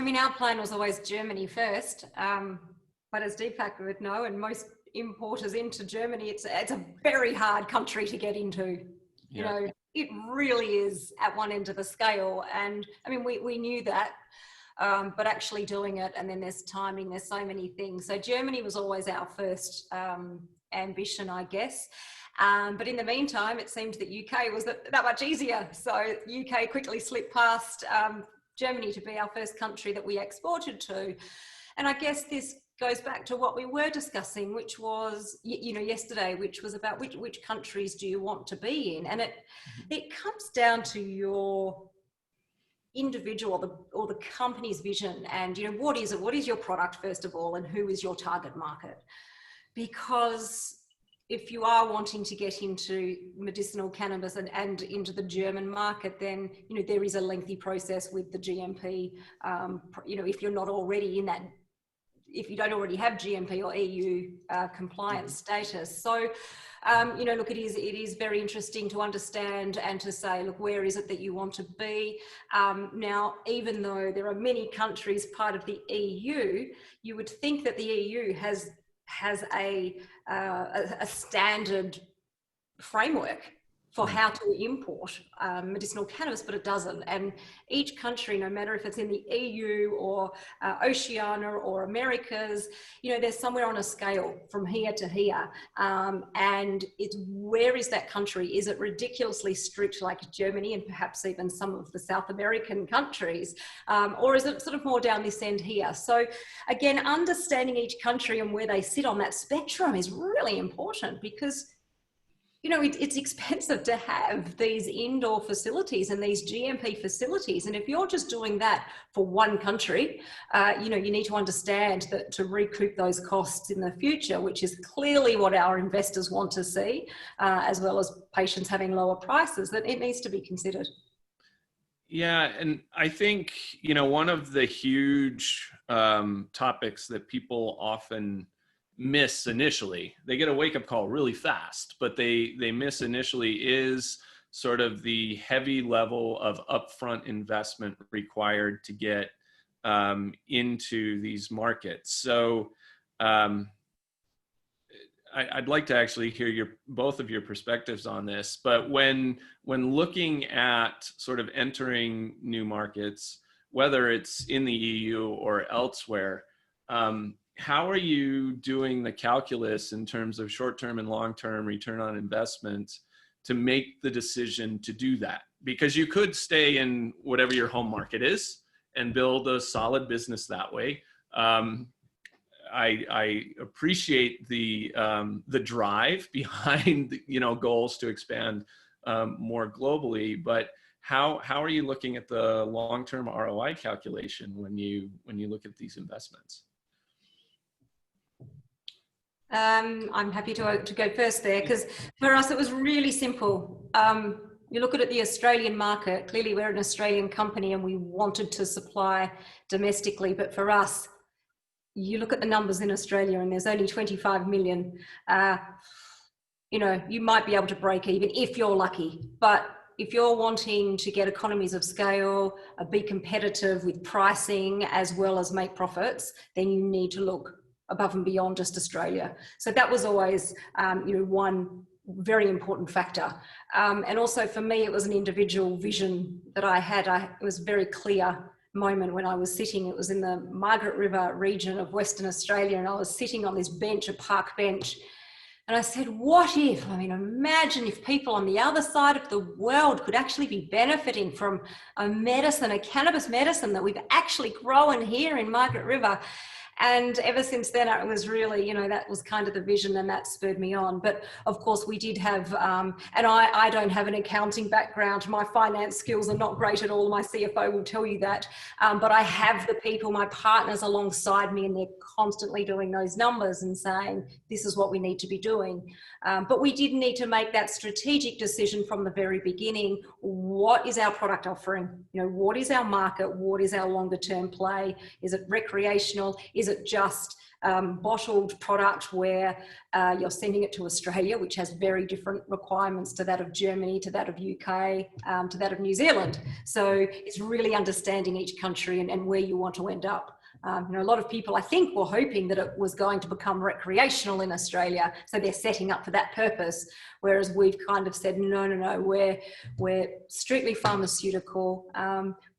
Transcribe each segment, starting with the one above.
mean, our plan was always Germany first, but as Deepak would know, and most importers into Germany, it's a very hard country to get into. You know, it really is at one end of the scale. And I mean, we knew that, but actually doing it, and then there's timing, there's so many things. So Germany was always our first ambition, I guess. But in the meantime, it seemed that UK was that much easier. So UK quickly slipped past Germany to be our first country that we exported to. And I guess this goes back to what we were discussing, which was, you know, yesterday, which was about which countries do you want to be in? And it comes down to your individual or the company's vision, and, you know, what is it? What is your product, first of all, and who is your target market? Because if you are wanting to get into medicinal cannabis and into the German market, then, you know, there is a lengthy process with the GMP, you know, if you're not already in that, if you don't already have GMP or EU compliance status. So, you know, look, it is very interesting to understand and to say, look, where is it that you want to be? Now, even though there are many countries part of the EU, you would think that the EU has a standard framework for how to import medicinal cannabis, but it doesn't. And each country, no matter if it's in the EU or Oceania or Americas, you know, there's somewhere on a scale from here to here. And it's, where is that country? Is it ridiculously strict like Germany and perhaps even some of the South American countries? Or is it sort of more down this end here? So again, understanding each country and where they sit on that spectrum is really important, because you know, it's expensive to have these indoor facilities and these GMP facilities. And if you're just doing that for one country, you know, you need to understand that to recoup those costs in the future, which is clearly what our investors want to see, as well as patients having lower prices, that it needs to be considered. Yeah, and I think, you know, one of the huge topics that people often miss initially, they get a wake-up call really fast, but they miss initially, is sort of the heavy level of upfront investment required to get into these markets. So I'd like to actually hear both of your perspectives on this, but when looking at sort of entering new markets, whether it's in the EU or elsewhere, how are you doing the calculus in terms of short-term and long-term return on investment to make the decision to do that? Because you could stay in whatever your home market is and build a solid business that way. I appreciate the drive behind, you know, goals to expand more globally, but how are you looking at the long-term ROI calculation when you look at these investments? I'm happy to go first there, because for us it was really simple. You look at the Australian market, clearly we're an Australian company and we wanted to supply domestically, but for us, you look at the numbers in Australia and there's only 25 million. You know, you might be able to break even if you're lucky, but if you're wanting to get economies of scale, be competitive with pricing as well as make profits, then you need to look above and beyond just Australia. So that was always, you know, one very important factor. And also for me, it was an individual vision that I had. It was a very clear moment when I was sitting, it was in the Margaret River region of Western Australia, and I was sitting on this bench, a park bench, and I said, what if, I mean, imagine if people on the other side of the world could actually be benefiting from a medicine, a cannabis medicine that we've actually grown here in Margaret River. And ever since then, it was really, you know, that was kind of the vision, and that spurred me on. But of course, we did have, and I don't have an accounting background. My finance skills are not great at all. My CFO will tell you that. But I have the people, my partners alongside me, and they're constantly doing those numbers and saying, this is what we need to be doing. But we did need to make that strategic decision from the very beginning. What is our product offering? You know, what is our market? What is our longer term play? Is it recreational? Is is it just bottled product where you're sending it to Australia, which has very different requirements to that of Germany, to that of UK, to that of New Zealand. So it's really understanding each country and where you want to end up. A lot of people, I think, were hoping that it was going to become recreational in Australia, so they're setting up for that purpose. Whereas we've kind of said, no, we're strictly pharmaceutical.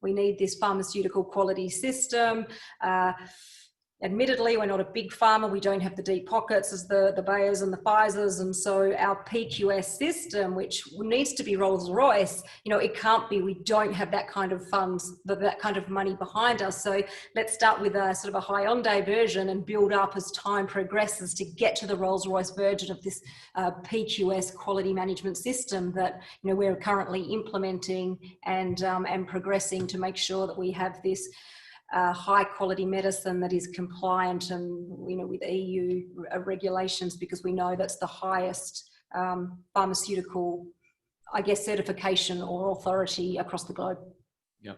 We need this pharmaceutical quality system. Admittedly, we're not a big pharma. We don't have the deep pockets as the Bayers and the Pfizers. And so our PQS system, which needs to be Rolls Royce, it can't be, we don't have that kind of funds, that kind of money behind us. So let's start with a sort of a Hyundai version and build up as time progresses to get to the Rolls Royce version of this PQS quality management system that, we're currently implementing and progressing to make sure that we have this high quality medicine that is compliant and with EU regulations, because we know that's the highest pharmaceutical, I guess, certification or authority across the globe. Yeah.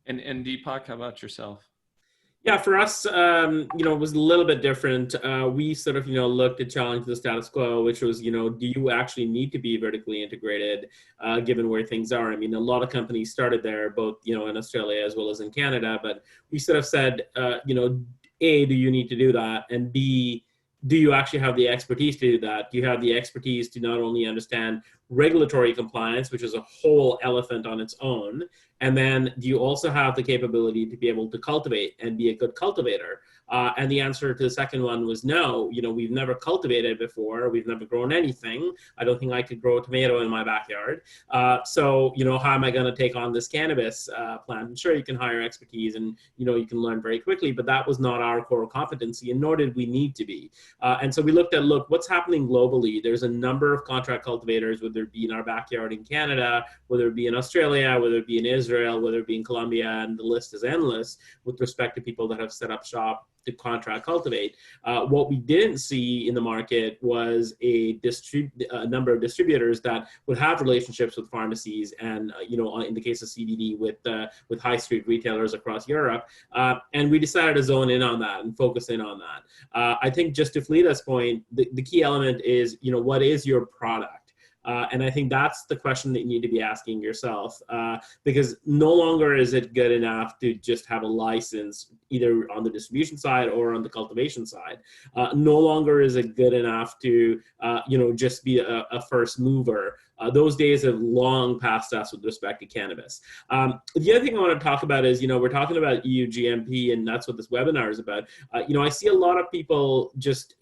And Deepak, how about yourself? Yeah, for us, it was a little bit different. We sort of, looked to challenge the status quo, which was, do you actually need to be vertically integrated, given where things are? I mean, a lot of companies started there, both, in Australia as well as in Canada, but we sort of said, A, do you need to do that? And B, do you actually have the expertise to do that? Do you have the expertise to not only understand regulatory compliance, which is a whole elephant on its own, and then do you also have the capability to be able to cultivate and be a good cultivator? And the answer to the second one was no. We've never cultivated before. We've never grown anything. I don't think I could grow a tomato in my backyard. So, how am I going to take on this cannabis plant? I'm sure you can hire expertise and, you can learn very quickly, but that was not our core competency, and nor did we need to be. And so we looked at, what's happening globally? There's a number of contract cultivators, whether it be in our backyard in Canada, whether it be in Australia, whether it be in Israel, whether it be in Colombia, and the list is endless with respect to people that have set up shop to contract cultivate. What we didn't see in the market was a number of distributors that would have relationships with pharmacies and, in the case of CBD with high street retailers across Europe. And we decided to zone in on that and focus in on that. I think just to Fleta's point, the key element is, what is your product? And I think that's the question that you need to be asking yourself, because no longer is it good enough to just have a license either on the distribution side or on the cultivation side. No longer is it good enough to, just be a first mover. Those days have long passed us with respect to cannabis. The other thing I want to talk about is, we're talking about EU GMP, and that's what this webinar is about. I see a lot of people just,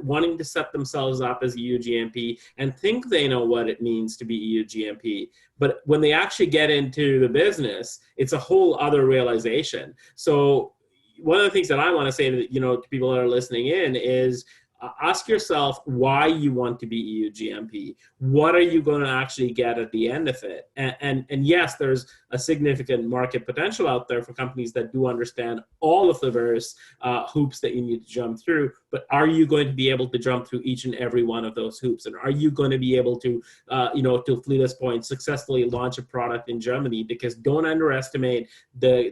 wanting to set themselves up as EU GMP and think they know what it means to be EU GMP. But when they actually get into the business, it's a whole other realization. So one of the things that I want to say to people that are listening in is, ask yourself why you want to be EU GMP. What are you going to actually get at the end of it? And yes, there's a significant market potential out there for companies that do understand all of the various hoops that you need to jump through. But are you going to be able to jump through each and every one of those hoops? And are you going to be able to, to Fleta's point, successfully launch a product in Germany? Because don't underestimate the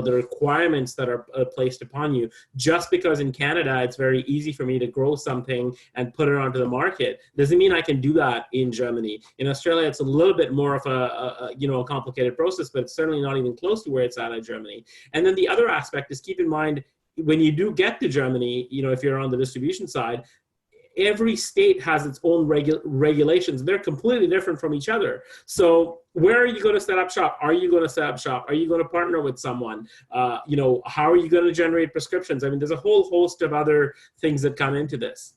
requirements that are placed upon you. Just because in Canada it's very easy for me to grow something and put it onto the market doesn't mean I can do that in Germany. In Australia, it's a little bit more of a complicated process, but it's certainly not even close to where it's at in Germany. And then the other aspect is, keep in mind, when you do get to Germany, if you're on the distribution side, every state has its own regulations. They're completely different from each other. So where are you going to set up shop? Are you going to set up shop? Are you going to partner with someone? How are you going to generate prescriptions? I mean, there's a whole host of other things that come into this.